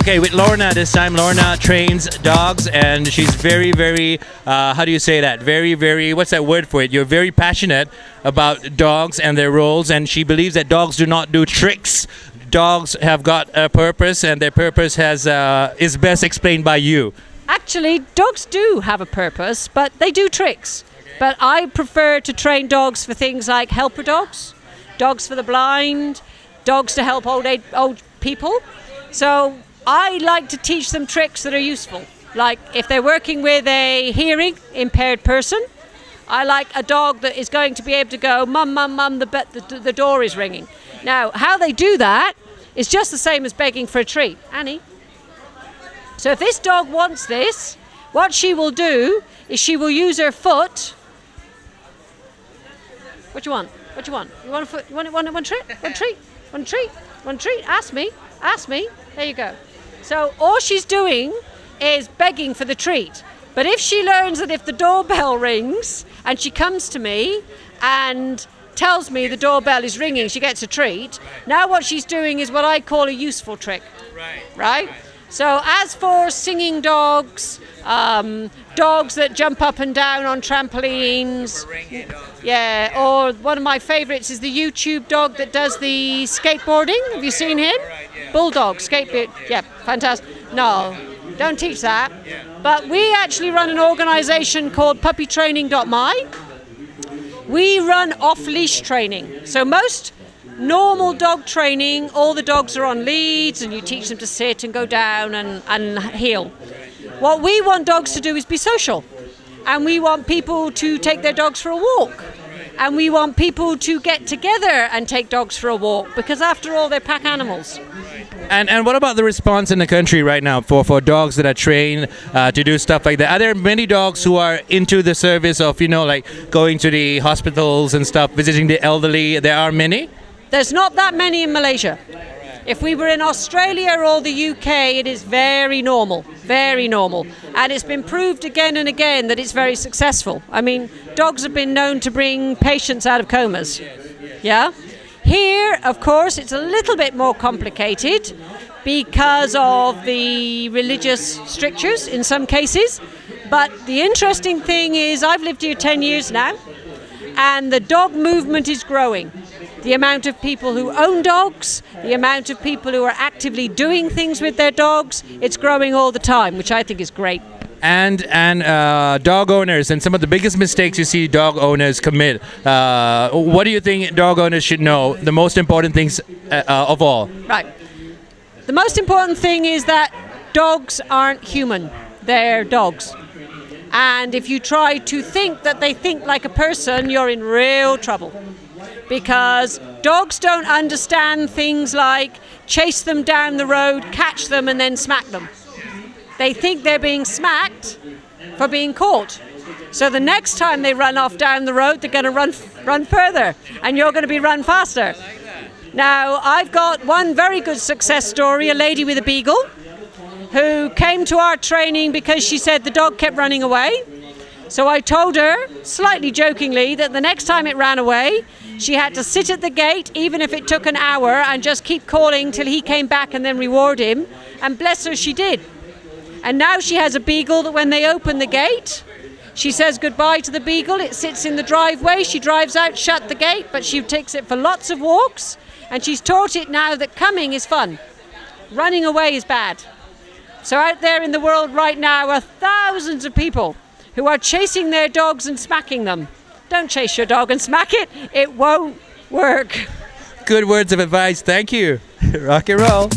Okay, with Lorna this time. Lorna trains dogs, and she's very, very, how do you say that? Very, very, what's that word for it? You're very passionate about dogs and their roles, and she believes that dogs do not do tricks. Dogs have got a purpose, and their purpose is best explained by you. Actually, dogs do have a purpose, but they do tricks. Okay. But I prefer to train dogs for things like helper dogs, dogs for the blind, dogs to help old people. So I like to teach them tricks that are useful. Like if they're working with a hearing impaired person, I like a dog that is going to be able to go, "Mum, mum, mum, the door is ringing." Now, how they do that is just the same as begging for a treat. Annie? So if this dog wants this, what she will do is she will use her foot. What do you want? What do you want? You want a foot? You want one treat? One treat? One treat? One treat? Ask me. Ask me. There you go. So all she's doing is begging for the treat. But if she learns that if the doorbell rings and she comes to me and tells me the doorbell is ringing, she gets a treat. Now what she's doing is what I call a useful trick. Right? So as for singing dogs, dogs that jump up and down on trampolines, yeah, or one of my favorites is the YouTube dog that does the skateboarding. Have you seen him? Bulldog, skateboard, yeah, fantastic. No, don't teach that. But we actually run an organization called puppytraining.my. We run off-leash training. So most normal dog training, all the dogs are on leads and you teach them to sit and go down and heel. What we want dogs to do is be social. And we want people to take their dogs for a walk. And we want people to get together and take dogs for a walk, because after all, they're pack animals. And what about the response in the country right now for dogs that are trained to do stuff like that? Are there many dogs who are into the service of, you know, like going to the hospitals and stuff, visiting the elderly? There are many? There's not that many in Malaysia. If we were in Australia or the UK, it is very normal, very normal. And it's been proved again and again that it's very successful. I mean, dogs have been known to bring patients out of comas. Yeah? Here, of course, it's a little bit more complicated because of the religious strictures in some cases. But the interesting thing is I've lived here 10 years now, and the dog movement is growing. The amount of people who own dogs, the amount of people who are actively doing things with their dogs, it's growing all the time, which I think is great. And dog owners, and some of the biggest mistakes you see dog owners commit. What do you think dog owners should know? The most important things of all. Right. The most important thing is that dogs aren't human. They're dogs. And if you try to think that they think like a person, you're in real trouble. Because dogs don't understand things like chase them down the road, catch them, and then smack them. They think they're being smacked for being caught. So the next time they run off down the road, they're going to run further, and you're going to be run faster. Now, I've got one very good success story, a lady with a beagle who came to our training because she said the dog kept running away. So I told her, slightly jokingly, that the next time it ran away, she had to sit at the gate, even if it took an hour, and just keep calling till he came back and then reward him. And bless her, she did. And now she has a beagle that when they open the gate, she says goodbye to the beagle. It sits in the driveway. She drives out, shut the gate, but she takes it for lots of walks. And she's taught it now that coming is fun. Running away is bad. So out there in the world right now are thousands of people who are chasing their dogs and smacking them. Don't chase your dog and smack it. It won't work. Good words of advice. Thank you. Rock and roll.